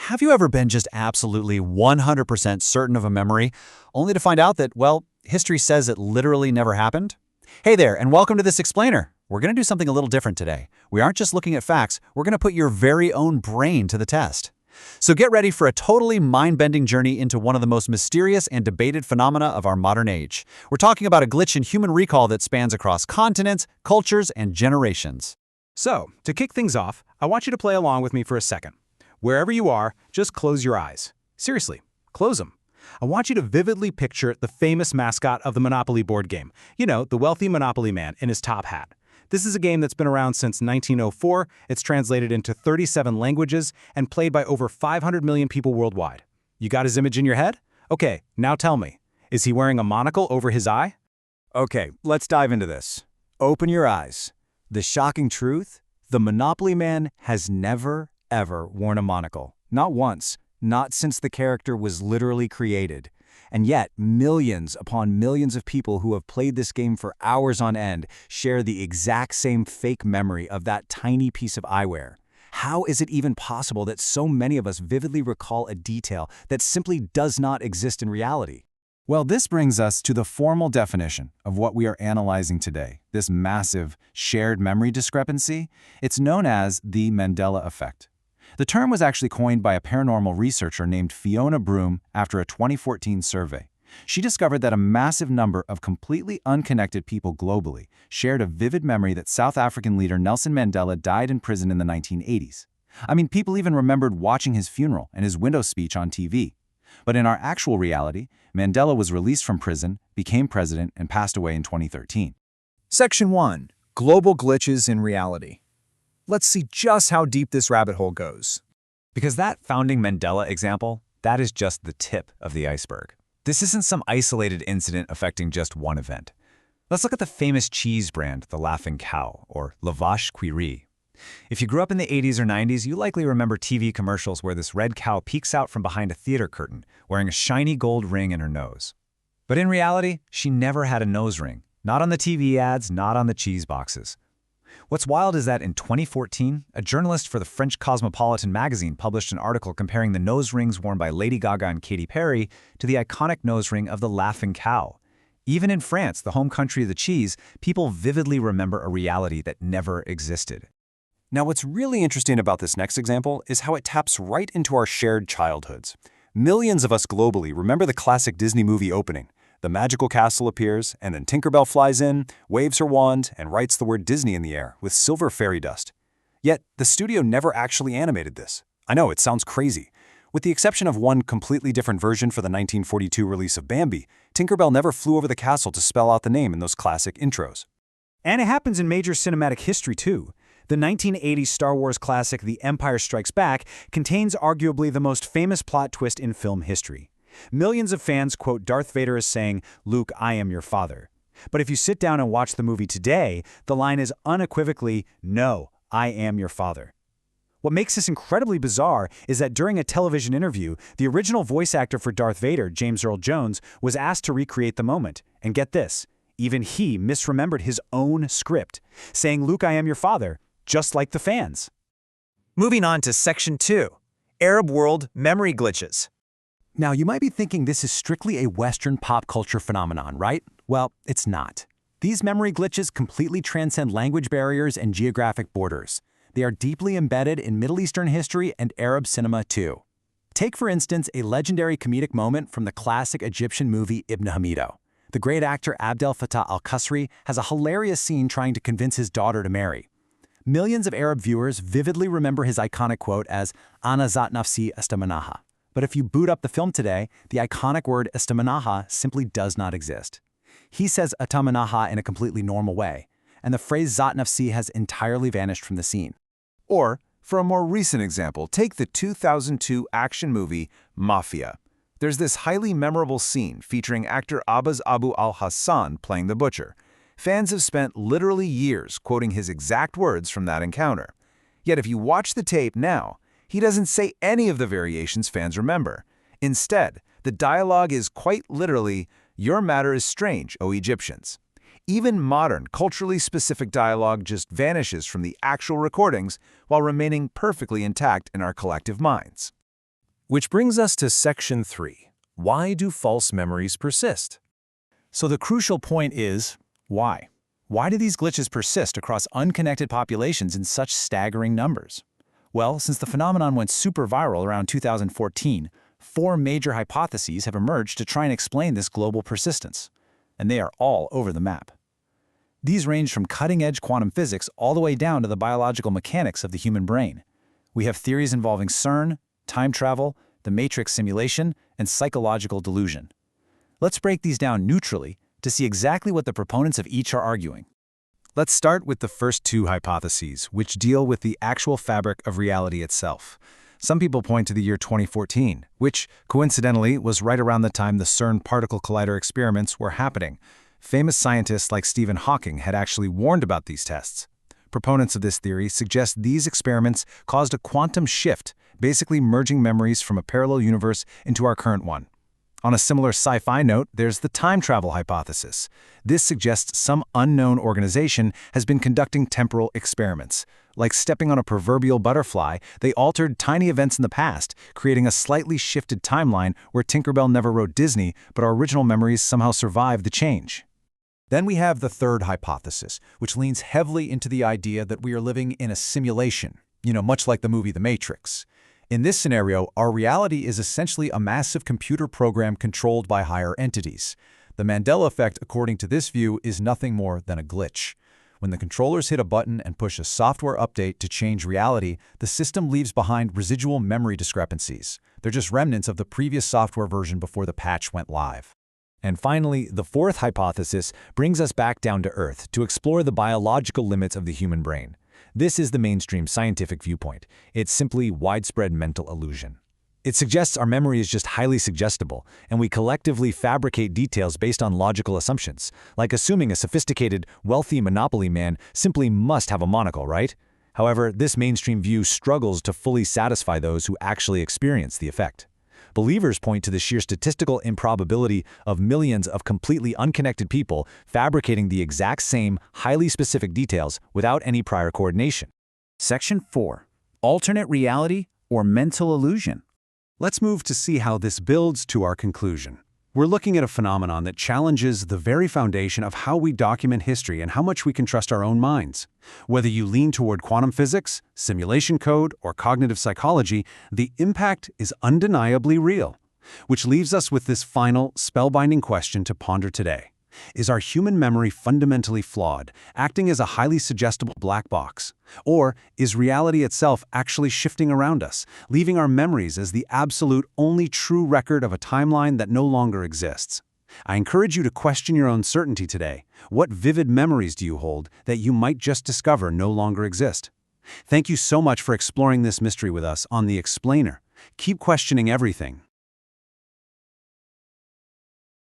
Have you ever been just absolutely 100% certain of a memory, only to find out that, well, history says it literally never happened? Hey there, and welcome to this explainer. We're going to do something a little different today. We aren't just looking at facts, we're going to put your very own brain to the test. So get ready for a totally mind-bending journey into one of the most mysterious and debated phenomena of our modern age. We're talking about a glitch in human recall that spans across continents, cultures, and generations. So, to kick things off, I want you to play along with me for a second. Wherever you are, just close your eyes. Seriously, close them. I want you to vividly picture the famous mascot of the Monopoly board game. You know, the wealthy Monopoly man in his top hat. This is a game that's been around since 1904, it's translated into 37 languages, and played by over 500 million people worldwide. You got his image in your head? Okay, now tell me, is he wearing a monocle over his eye? Okay, let's dive into this. Open your eyes. The shocking truth? The Monopoly man has never, ever worn a monocle. Not once. Not since the character was literally created. And yet, millions upon millions of people who have played this game for hours on end share the exact same fake memory of that tiny piece of eyewear. How is it even possible that so many of us vividly recall a detail that simply does not exist in reality? Well, this brings us to the formal definition of what we are analyzing today, this massive shared memory discrepancy. It's known as the Mandela effect. The term was actually coined by a paranormal researcher named Fiona Broom after a 2014 survey. She discovered that a massive number of completely unconnected people globally shared a vivid memory that South African leader Nelson Mandela died in prison in the 1980s. I mean, people even remembered watching his funeral and his window speech on TV. But in our actual reality, Mandela was released from prison, became president, and passed away in 2013. Section 1. Global Glitches in Reality. Let's see just how deep this rabbit hole goes. Because that founding Mandela example, that is just the tip of the iceberg. This isn't some isolated incident affecting just one event. Let's look at the famous cheese brand, the Laughing Cow, or La Vache qui rit. If you grew up in the 80s or 90s, you likely remember TV commercials where this red cow peeks out from behind a theater curtain, wearing a shiny gold ring in her nose. But in reality, she never had a nose ring. Not on the TV ads, not on the cheese boxes. What's wild is that in 2014, a journalist for the French Cosmopolitan magazine published an article comparing the nose rings worn by Lady Gaga and Katy Perry to the iconic nose ring of the Laughing Cow. Even in France, the home country of the cheese, people vividly remember a reality that never existed. Now, what's really interesting about this next example is how it taps right into our shared childhoods. Millions of us globally remember the classic Disney movie opening. The magical castle appears, and then Tinkerbell flies in, waves her wand, and writes the word Disney in the air with silver fairy dust. Yet, the studio never actually animated this. I know, it sounds crazy. With the exception of one completely different version for the 1942 release of Bambi, Tinkerbell never flew over the castle to spell out the name in those classic intros. And it happens in major cinematic history, too. The 1980s Star Wars classic The Empire Strikes Back contains arguably the most famous plot twist in film history. Millions of fans quote Darth Vader as saying, "Luke, I am your father." But if you sit down and watch the movie today, the line is unequivocally, "No, I am your father." What makes this incredibly bizarre is that during a television interview, the original voice actor for Darth Vader, James Earl Jones, was asked to recreate the moment. And get this, even he misremembered his own script, saying, "Luke, I am your father," just like the fans. Moving on to Section 2. Arab World Memory Glitches. Now, you might be thinking this is strictly a Western pop culture phenomenon, right? Well, it's not. These memory glitches completely transcend language barriers and geographic borders. They are deeply embedded in Middle Eastern history and Arab cinema, too. Take, for instance, a legendary comedic moment from the classic Egyptian movie Ibn Hamido. The great actor Abdel Fattah al-Qasri has a hilarious scene trying to convince his daughter to marry. Millions of Arab viewers vividly remember his iconic quote as "Ana zat nafsi estamanaha." But if you boot up the film today, the iconic word estamanaha simply does not exist. He says atamanaha in a completely normal way, and the phrase zat nafsi has entirely vanished from the scene. Or, for a more recent example, take the 2002 action movie Mafia. There's this highly memorable scene featuring actor Abbas Abu al-Hassan playing the butcher. Fans have spent literally years quoting his exact words from that encounter. Yet if you watch the tape now, he doesn't say any of the variations fans remember. Instead, the dialogue is quite literally, "Your matter is strange, O Egyptians." Even modern, culturally specific dialogue just vanishes from the actual recordings while remaining perfectly intact in our collective minds. Which brings us to Section 3. Why do false memories persist? So the crucial point is, why? Why do these glitches persist across unconnected populations in such staggering numbers? Well, since the phenomenon went super viral around 2014, 4 major hypotheses have emerged to try and explain this global persistence. And they are all over the map. These range from cutting-edge quantum physics all the way down to the biological mechanics of the human brain. We have theories involving CERN, time travel, the matrix simulation, and psychological delusion. Let's break these down neutrally to see exactly what the proponents of each are arguing. Let's start with the first 2 hypotheses, which deal with the actual fabric of reality itself. Some people point to the year 2014, which, coincidentally, was right around the time the CERN particle collider experiments were happening. Famous scientists like Stephen Hawking had actually warned about these tests. Proponents of this theory suggest these experiments caused a quantum shift, basically merging memories from a parallel universe into our current one. On a similar sci-fi note, there's the time travel hypothesis. This suggests some unknown organization has been conducting temporal experiments. Like stepping on a proverbial butterfly, they altered tiny events in the past, creating a slightly shifted timeline where Tinkerbell never wrote Disney, but our original memories somehow survived the change. Then we have the third hypothesis, which leans heavily into the idea that we are living in a simulation, much like the movie The Matrix. In this scenario, our reality is essentially a massive computer program controlled by higher entities. The Mandela effect, according to this view, is nothing more than a glitch. When the controllers hit a button and push a software update to change reality, the system leaves behind residual memory discrepancies. They're just remnants of the previous software version before the patch went live. And finally, the fourth hypothesis brings us back down to Earth to explore the biological limits of the human brain. This is the mainstream scientific viewpoint. It's simply widespread mental illusion. It suggests our memory is just highly suggestible, and we collectively fabricate details based on logical assumptions, like assuming a sophisticated, wealthy Monopoly man simply must have a monocle, right? However, this mainstream view struggles to fully satisfy those who actually experience the effect. Believers point to the sheer statistical improbability of millions of completely unconnected people fabricating the exact same, highly specific details without any prior coordination. Section 4. Alternate reality or mental illusion. Let's move to see how this builds to our conclusion. We're looking at a phenomenon that challenges the very foundation of how we document history and how much we can trust our own minds. Whether you lean toward quantum physics, simulation code, or cognitive psychology, the impact is undeniably real. Which leaves us with this final, spellbinding question to ponder today. Is our human memory fundamentally flawed, acting as a highly suggestible black box? Or is reality itself actually shifting around us, leaving our memories as the absolute only true record of a timeline that no longer exists? I encourage you to question your own certainty today. What vivid memories do you hold that you might just discover no longer exist? Thank you so much for exploring this mystery with us on The Explainer. Keep questioning everything,